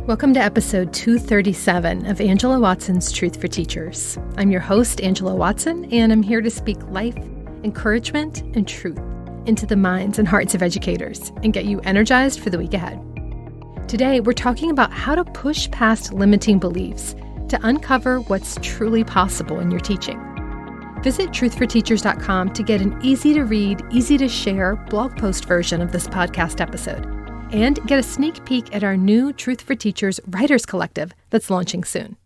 Welcome to episode 237 of Angela Watson's Truth for Teachers. I'm your host, Angela Watson, and I'm here to speak life, encouragement, and truth into the minds and hearts of educators and get you energized for the week ahead. Today, we're talking about how to push past limiting beliefs to uncover what's truly possible in your teaching. Visit truthforteachers.com to get an easy-to-read, easy-to-share blog post version of this podcast episode, and get a sneak peek at our new Truth for Teachers Writers Collective that's launching soon.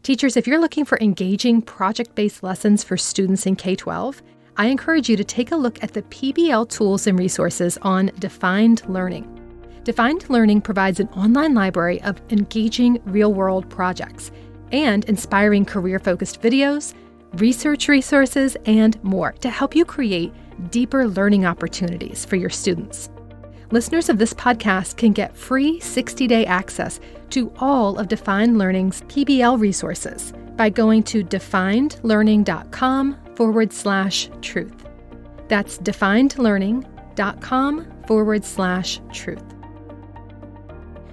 Teachers, if you're looking for engaging project-based lessons for students in K-12, I encourage you to take a look at the PBL tools and resources on Defined Learning. Defined Learning provides an online library of engaging real-world projects and inspiring career-focused videos, research resources, and more to help you create deeper learning opportunities for your students. Listeners of this podcast can get free 60-day access to all of Defined Learning's PBL resources by going to definedlearning.com/truth. That's definedlearning.com/truth.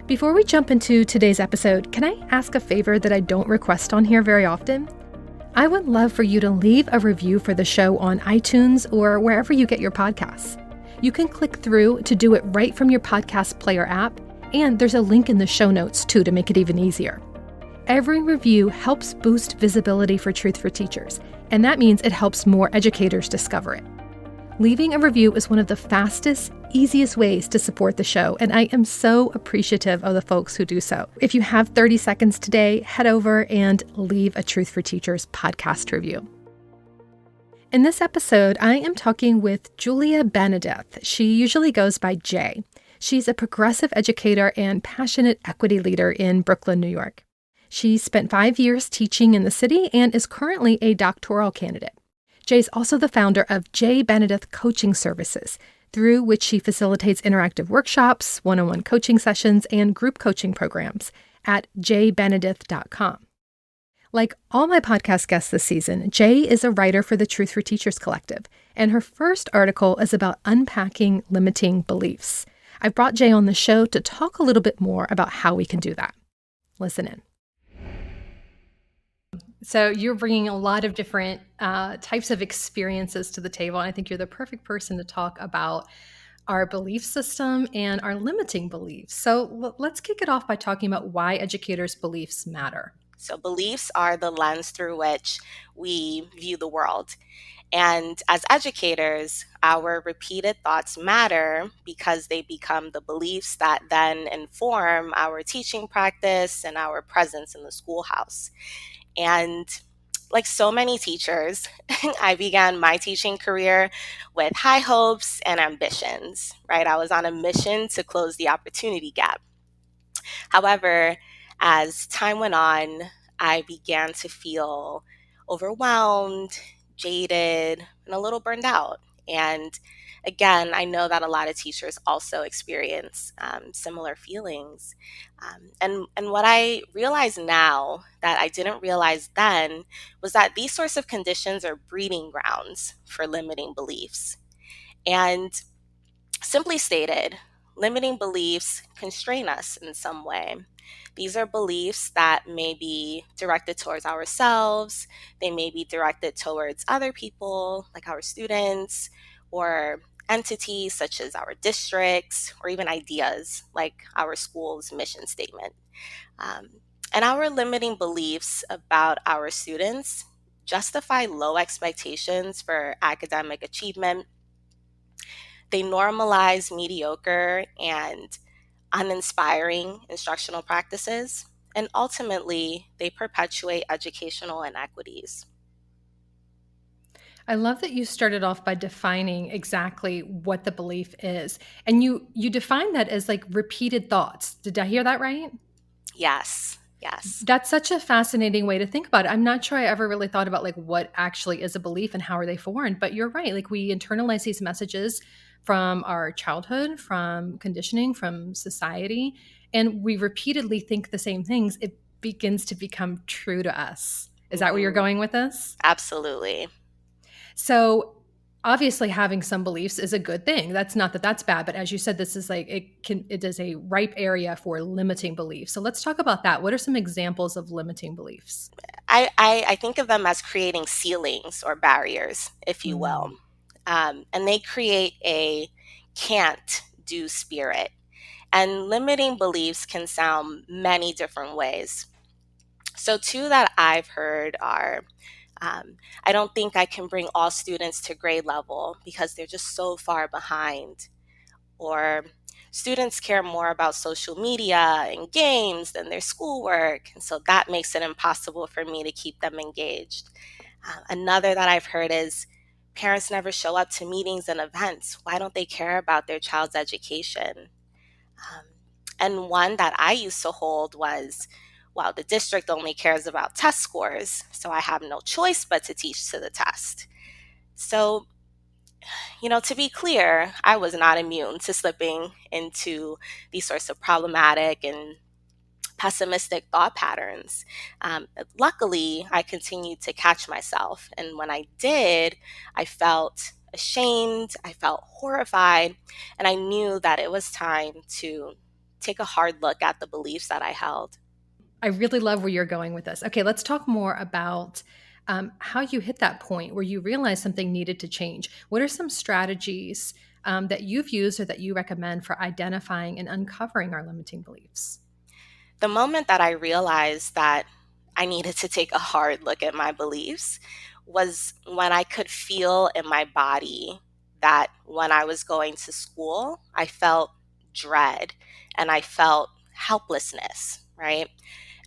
Before we jump into today's episode, can I ask a favor that I don't request on here very often? I would love for you to leave a review for the show on iTunes or wherever you get your podcasts. You can click through to do it right from your podcast player app, and there's a link in the show notes too to make it even easier. Every review helps boost visibility for Truth for Teachers, and that means it helps more educators discover it. Leaving a review is one of the fastest, easiest ways to support the show, and I am so appreciative of the folks who do so. If you have 30 seconds today, head over and leave a Truth for Teachers podcast review. In this episode, I am talking with Jay Benedith. She usually goes by Jay. She's a progressive educator and passionate equity leader in Brooklyn, New York. She spent 5 years teaching in the city and is currently a doctoral candidate. Jay's also the founder of Jay Benedith Coaching Services, through which she facilitates interactive workshops, one-on-one coaching sessions, and group coaching programs at jaybenedith.com. Like all my podcast guests this season, Jay is a writer for the Truth for Teachers Collective, and her first article is about unpacking limiting beliefs. I've brought Jay on the show to talk a little bit more about how we can do that. Listen in. So you're bringing a lot of different types of experiences to the table, and I think you're the perfect person to talk about our belief system and our limiting beliefs. So let's kick it off by talking about why educators' beliefs matter. So beliefs are the lens through which we view the world. And as educators, our repeated thoughts matter because they become the beliefs that then inform our teaching practice and our presence in the schoolhouse. And like so many teachers, I began my teaching career with high hopes and ambitions, right? I was on a mission to close the opportunity gap. However, as time went on, I began to feel overwhelmed, jaded, and a little burned out. And again, I know that a lot of teachers also experience similar feelings. And what I realize now that I didn't realize then was that these sorts of conditions are breeding grounds for limiting beliefs. And simply stated, limiting beliefs constrain us in some way. These are beliefs that may be directed towards ourselves, they may be directed towards other people, like our students, or entities such as our districts, or even ideas like our school's mission statement. And our limiting beliefs about our students justify low expectations for academic achievement. They normalize mediocre and uninspiring instructional practices, and ultimately, they perpetuate educational inequities. I love that you started off by defining exactly what the belief is. And you define that as like repeated thoughts. Did I hear that right? Yes. That's such a fascinating way to think about it. I'm not sure I ever really thought about like what actually is a belief and how are they formed, but you're right. Like we internalize these messages from our childhood, from conditioning, from society, and we repeatedly think the same things. It begins to become true to us. Is that where you're going with this? Absolutely. So obviously having some beliefs is a good thing. That's not that that's bad, but as you said, this is like it is a ripe area for limiting beliefs. So let's talk about that. What are some examples of limiting beliefs? I think of them as creating ceilings or barriers, if you will. Mm. And they create a can't do spirit. And limiting beliefs can sound many different ways. So, two that I've heard are I don't think I can bring all students to grade level because they're just so far behind. Or students care more about social media and games than their schoolwork. And so that makes it impossible for me to keep them engaged. Another that I've heard is parents never show up to meetings and events. Why don't they care about their child's education? Um, and one that I used to hold was, well, the district only cares about test scores, so I have no choice but to teach to the test. So, to be clear, I was not immune to slipping into these sorts of problematic and pessimistic thought patterns. Luckily, I continued to catch myself. And when I did, I felt ashamed, I felt horrified, and I knew that it was time to take a hard look at the beliefs that I held. I really love where you're going with this. Okay, let's talk more about how you hit that point where you realized something needed to change. What are some strategies that you've used or that you recommend for identifying and uncovering our limiting beliefs? The moment that I realized that I needed to take a hard look at my beliefs was when I could feel in my body that when I was going to school, I felt dread and I felt helplessness, right?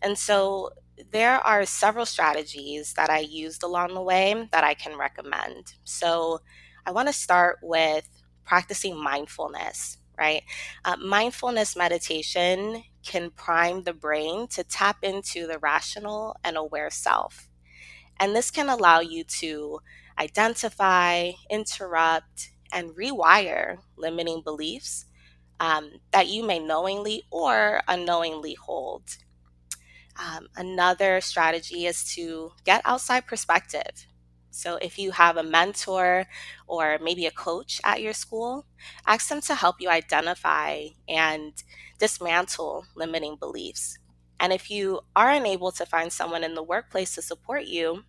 And so there are several strategies that I used along the way that I can recommend. So I want to start with practicing mindfulness, right? Mindfulness meditation can prime the brain to tap into the rational and aware self. And this can allow you to identify, interrupt, and rewire limiting beliefs that you may knowingly or unknowingly hold. Another strategy is to get outside perspective. So, if you have a mentor or maybe a coach at your school, ask them to help you identify and dismantle limiting beliefs. And if you are unable to find someone in the workplace to support you,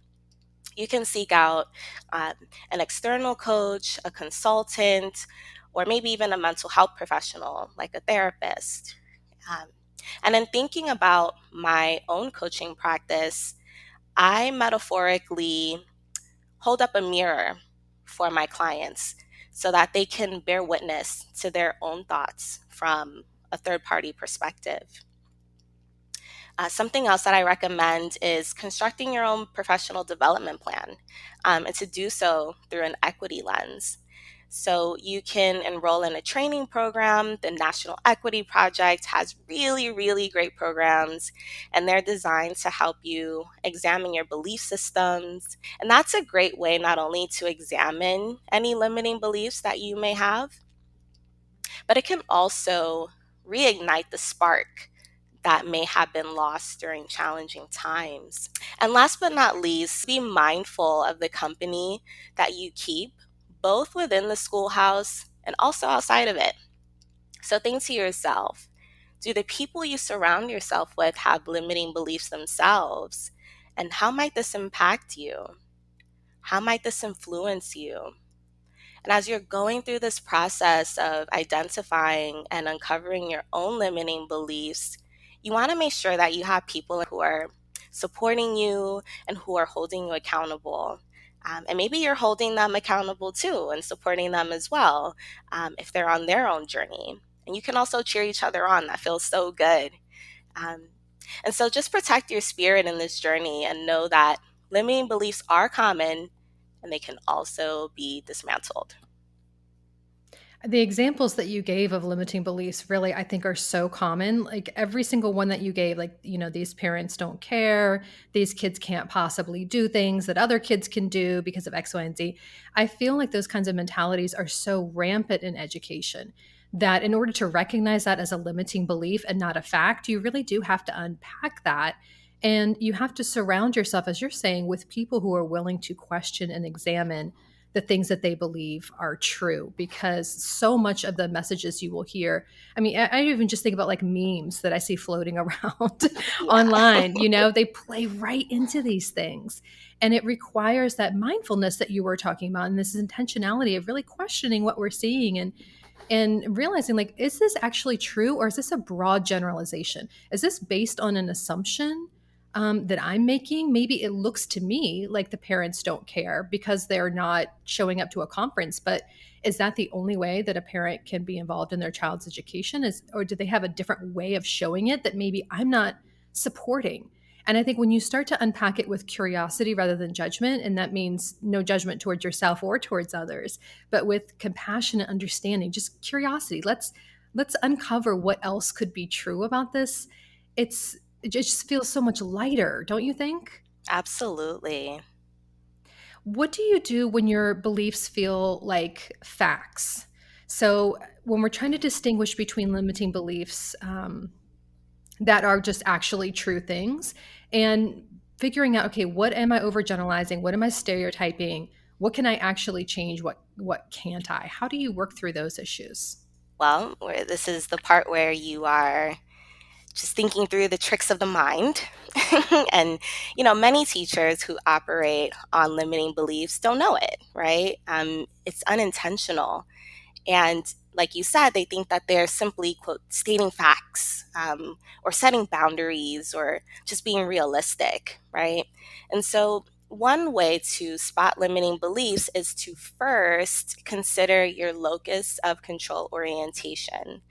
you can seek out um, an external coach, a consultant, or maybe even a mental health professional like a therapist. Um, and in thinking about my own coaching practice, I metaphorically hold up a mirror for my clients so that they can bear witness to their own thoughts from a third party perspective. Something else that I recommend is constructing your own professional development plan, and to do so through an equity lens. So you can enroll in a training program. The National Equity Project has really, really great programs, and they're designed to help you examine your belief systems. And that's a great way not only to examine any limiting beliefs that you may have, but it can also reignite the spark that may have been lost during challenging times. And last but not least, be mindful of the company that you keep, both within the schoolhouse and also outside of it. So think to yourself, do the people you surround yourself with have limiting beliefs themselves? And how might this impact you? How might this influence you? And as you're going through this process of identifying and uncovering your own limiting beliefs, you want to make sure that you have people who are supporting you and who are holding you accountable. And maybe you're holding them accountable too and supporting them as well if they're on their own journey. And you can also cheer each other on. That feels so good. Um, and so just protect your spirit in this journey and know that limiting beliefs are common and they can also be dismantled. The examples that you gave of limiting beliefs really, I think, are so common. Like every single one that you gave, like, these parents don't care, these kids can't possibly do things that other kids can do because of X, Y, and Z. I feel like those kinds of mentalities are so rampant in education that in order to recognize that as a limiting belief and not a fact, you really do have to unpack that. And you have to surround yourself, as you're saying, with people who are willing to question and examine the things that they believe are true, because so much of the messages you will hear, I mean, I even just think about like memes that I see floating around Yeah. online, they play right into these things. And it requires that mindfulness that you were talking about, and this intentionality of really questioning what we're seeing, and realizing, like, is this actually true, or is this a broad generalization? Is this based on an assumption that I'm making? Maybe it looks to me like the parents don't care because they're not showing up to a conference, but is that the only way that a parent can be involved in their child's education? Or do they have a different way of showing it that maybe I'm not supporting? And I think when you start to unpack it with curiosity rather than judgment, and that means no judgment towards yourself or towards others, but with compassionate understanding, just curiosity. Let's uncover what else could be true about this. It just feels so much lighter, don't you think? Absolutely. What do you do when your beliefs feel like facts? So when we're trying to distinguish between limiting beliefs, that are just actually true things, and figuring out, okay, what am I overgeneralizing, what am I stereotyping, what can I actually change, what can't I? How do you work through those issues? Well, this is the part where you are just thinking through the tricks of the mind. And, many teachers who operate on limiting beliefs don't know it, right? It's unintentional. And like you said, they think that they're simply, quote, stating facts, or setting boundaries, or just being realistic, right? And so, one way to spot limiting beliefs is to first consider your locus of control orientation.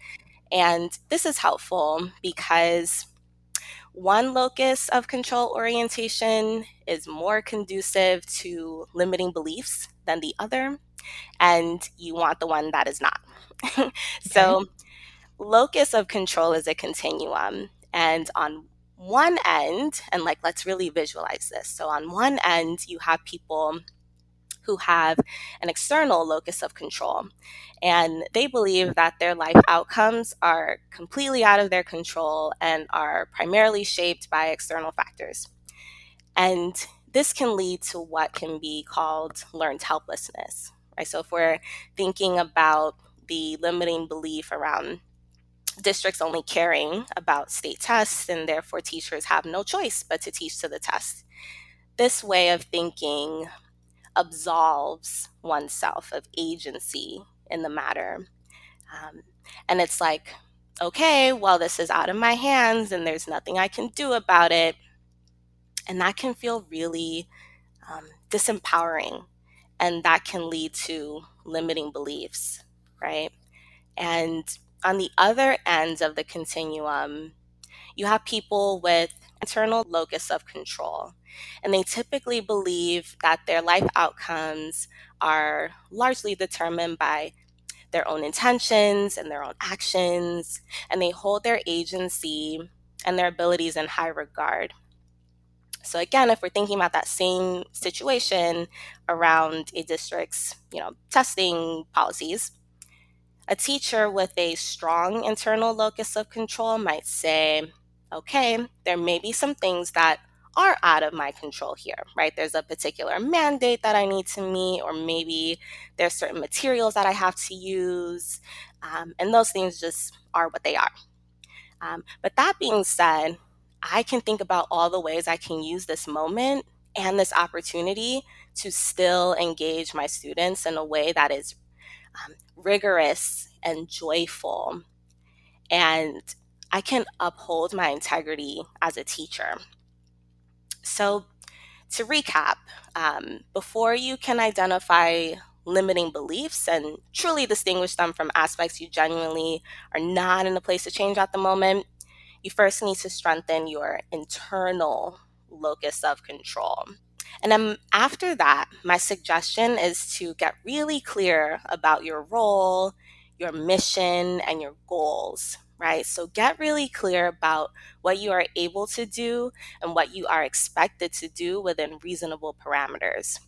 And this is helpful because one locus of control orientation is more conducive to limiting beliefs than the other, and you want the one that is not. Okay. So, locus of control is a continuum. And on one end, and like, let's really visualize this. So, on one end, you have people who have an external locus of control, and they believe that their life outcomes are completely out of their control and are primarily shaped by external factors. And this can lead to what can be called learned helplessness, right? So if we're thinking about the limiting belief around districts only caring about state tests and therefore teachers have no choice but to teach to the test, this way of thinking absolves oneself of agency in the matter. Um, and it's like, okay, well, this is out of my hands and there's nothing I can do about it. And that can feel really disempowering. And that can lead to limiting beliefs, right? And on the other ends of the continuum, you have people with internal locus of control. And they typically believe that their life outcomes are largely determined by their own intentions and their own actions. And they hold their agency and their abilities in high regard. So again, if we're thinking about that same situation around a district's, testing policies, a teacher with a strong internal locus of control might say, okay, there may be some things that are out of my control here, right? There's a particular mandate that I need to meet, or maybe there's certain materials that I have to use, and those things just are what they are. But that being said, I can think about all the ways I can use this moment and this opportunity to still engage my students in a way that is rigorous and joyful. And I can uphold my integrity as a teacher. So, to recap, before you can identify limiting beliefs and truly distinguish them from aspects you genuinely are not in a place to change at the moment, you first need to strengthen your internal locus of control. And then after that, my suggestion is to get really clear about your role, your mission, and your goals, right? So get really clear about what you are able to do and what you are expected to do within reasonable parameters.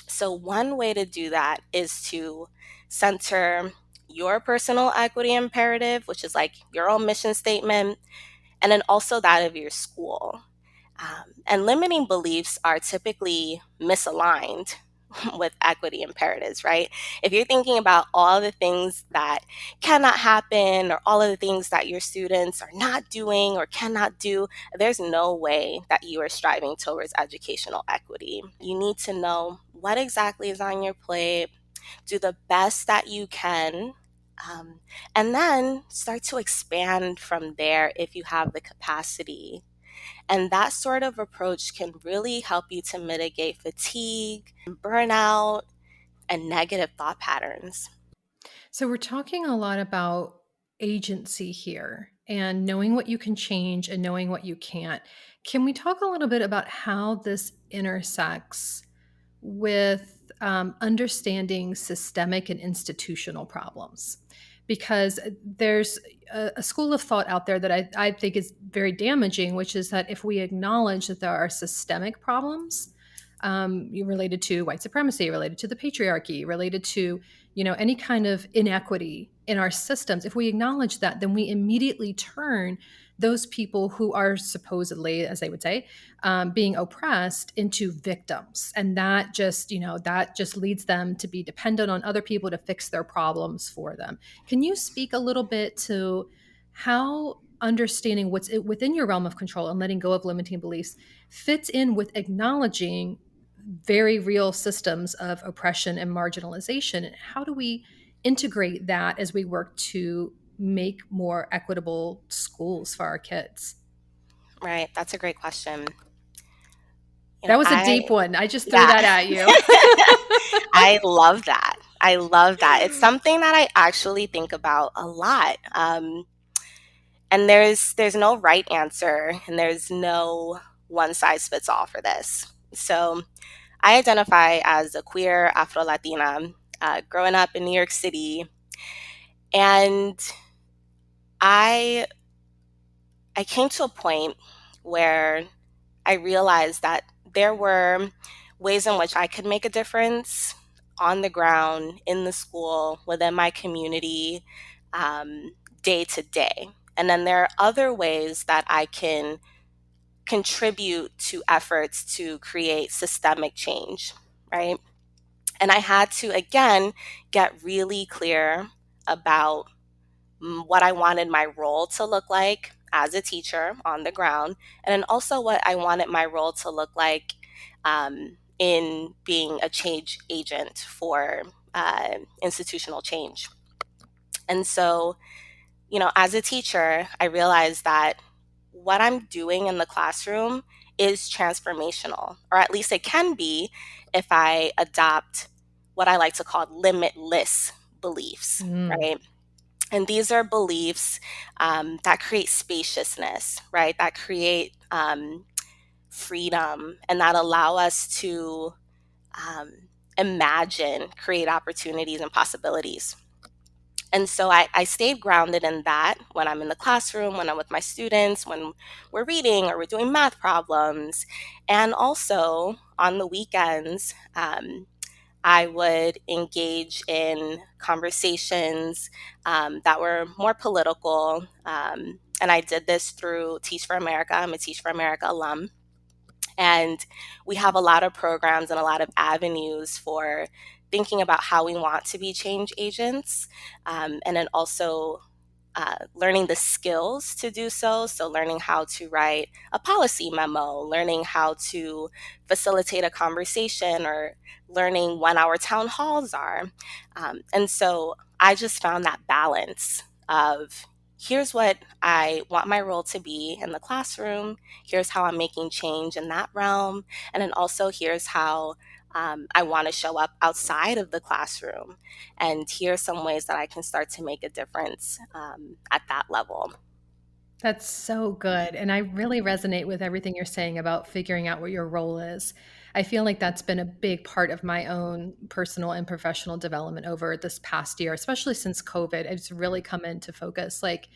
So, one way to do that is to center your personal equity imperative, which is like your own mission statement, and then also that of your school. And limiting beliefs are typically misaligned with equity imperatives, right? If you're thinking about all the things that cannot happen or all of the things that your students are not doing or cannot do, there's no way that you are striving towards educational equity. You need to know what exactly is on your plate, do the best that you can, um, and then start to expand from there if you have the capacity. And that sort of approach can really help you to mitigate fatigue, burnout, and negative thought patterns. So, we're talking a lot about agency here and knowing what you can change and knowing what you can't. Can we talk a little bit about how this intersects with understanding systemic and institutional problems? Because there's a school of thought out there that I think is very damaging, which is that if we acknowledge that there are systemic problems related to white supremacy, related to the patriarchy, related to any kind of inequity in our systems, if we acknowledge that, then we immediately turn those people who are supposedly, as they would say, being oppressed into victims, and that just leads them to be dependent on other people to fix their problems for them. Can you speak a little bit to how understanding what's within your realm of control and letting go of limiting beliefs fits in with acknowledging very real systems of oppression and marginalization? And how do we integrate that as we work to make more equitable schools for our kids? Right, that's a great question. That was a I deep one. I just threw yeah, that at you. I love that. I love that. It's something that I actually think about a lot. And there's no right answer, and there's no one size fits all for this. So I identify as a queer Afro Latina, growing up in New York City, and I I came to a point where I realized that there were ways in which I could make a difference on the ground, in the school, within my community, um, day to day. And then there are other ways that I can contribute to efforts to create systemic change, right? And I had to, again, get really clear about what I wanted my role to look like as a teacher on the ground, and then also what I wanted my role to look like in being a change agent for institutional change. And so, as a teacher, I realized that what I'm doing in the classroom is transformational, or at least it can be if I adopt what I like to call limitless beliefs, Mm. right? And these are beliefs that create spaciousness, right? That create freedom and that allow us to um, imagine, create opportunities and possibilities. And so I stayed grounded in that when I'm in the classroom, when I'm with my students, when we're reading or we're doing math problems. And also on the weekends, I would engage in conversations that were more political. And I did this through Teach for America. I'm a Teach for America alum. And we have a lot of programs and a lot of avenues for thinking about how we want to be change agents. And then also learning the skills to do so. So, learning how to write a policy memo, learning how to facilitate a conversation, or learning when our town halls are. And so, I just found that balance of here's what I want my role to be in the classroom, here's how I'm making change in that realm, and then also here's how I want to show up outside of the classroom. And here are some ways that I can start to make a difference at that level. That's so good. And I really resonate with everything you're saying about figuring out what your role is. I feel like that's been a big part of my own personal and professional development over this past year, especially since COVID. It's really come into focus. Like,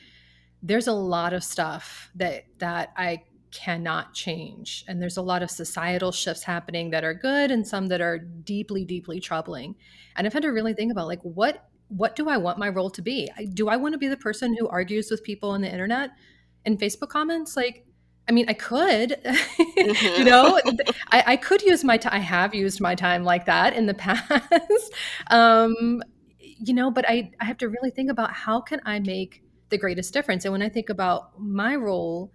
there's a lot of stuff that I cannot change. And there's a lot of societal shifts happening that are good and some that are deeply, deeply troubling. And I've had to really think about, like, what do I want my role to be? Do I want to be the person who argues with people on the internet and Facebook comments? Like, I mean, I could, you Hmm. know, I could use my time. I have used my time like that in the past. um, but I have to really think about how can I make the greatest difference. And when I think about my role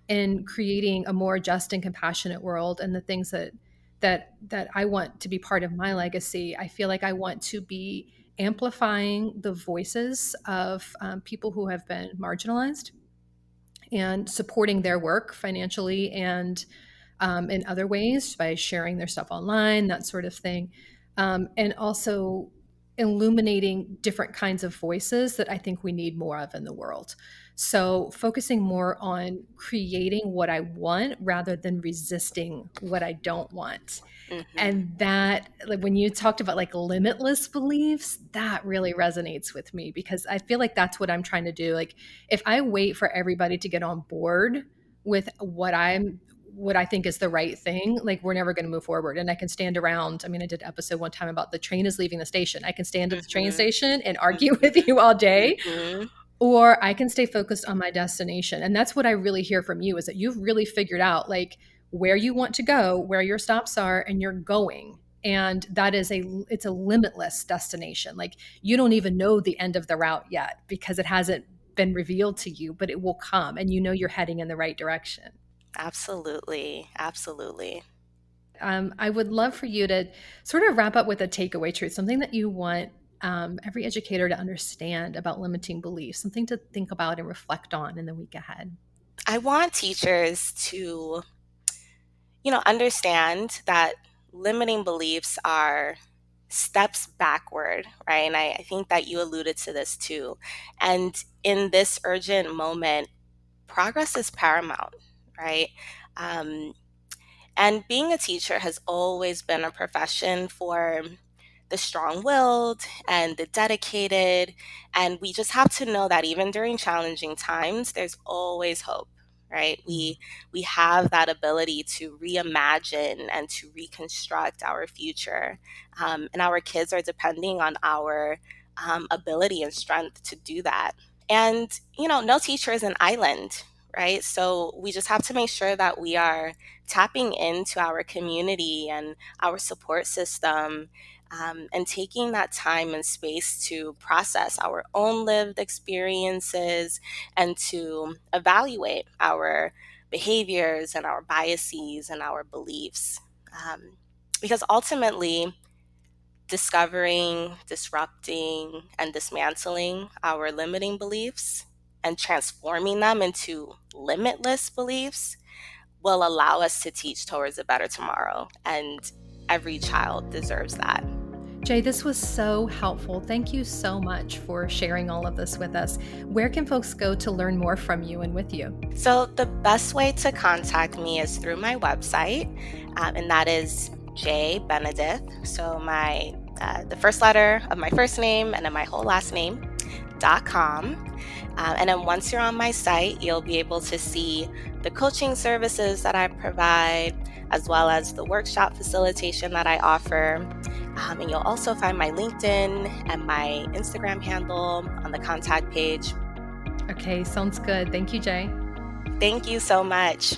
in creating a more just and compassionate world and the things that I want to be part of my legacy, I feel like I want to be amplifying the voices of people who have been marginalized and supporting their work financially and in other ways by sharing their stuff online, that sort of thing. And also illuminating different kinds of voices that I think we need more of in the world. So, focusing more on creating what I want rather than resisting what I don't want. Hmm. And that, like when you talked about like limitless beliefs, that really resonates with me because I feel like that's what I'm trying to do. Like if I wait for everybody to get on board with what I think is the right thing, like we're never going to move forward. And I can stand around. I mean, I did an episode one time about the train is leaving the station. I can stand at the train Hmm. station and argue Hmm. with you all day, Hmm. or I can stay focused on my destination. And that's what I really hear from you is that you've really figured out like where you want to go, where your stops are, and you're going. And that is it's a limitless destination. Like you don't even know the end of the route yet because it hasn't been revealed to you, but it will come and you know you're heading in the right direction. Absolutely. Absolutely. I would love for you to sort of wrap up with a takeaway truth, something that you want every educator to understand about limiting beliefs, something to think about and reflect on in the week ahead. I want teachers to, understand that limiting beliefs are steps backward, right? And I think that you alluded to this too. And in this urgent moment, progress is paramount, right? Um, and being a teacher has always been a profession for the strong willed and the dedicated. And we just have to know that even during challenging times, there's always hope. Right, Mm. we have that ability to reimagine and to reconstruct our future, and our kids are depending on our ability and strength to do that. And, no teacher is an island, right? So we just have to make sure that we are tapping into our community and our support system, and taking that time and space to process our own lived experiences and to evaluate our behaviors and our biases and our beliefs. Um, because ultimately, discovering, disrupting, and dismantling our limiting beliefs and transforming them into limitless beliefs will allow us to teach towards a better tomorrow. And every child deserves that. Jay, this was so helpful. Thank you so much for sharing all of this with us. Where can folks go to learn more from you and with you? So, the best way to contact me is through my website, and that is Jay Benedith. So, the first letter of my first name and then my whole last name.com. And then once you're on my site, you'll be able to see the coaching services that I provide, as well as the workshop facilitation that I offer. And you'll also find my LinkedIn and my Instagram handle on the contact page. Okay, sounds good. Thank you, Jay. Thank you so much.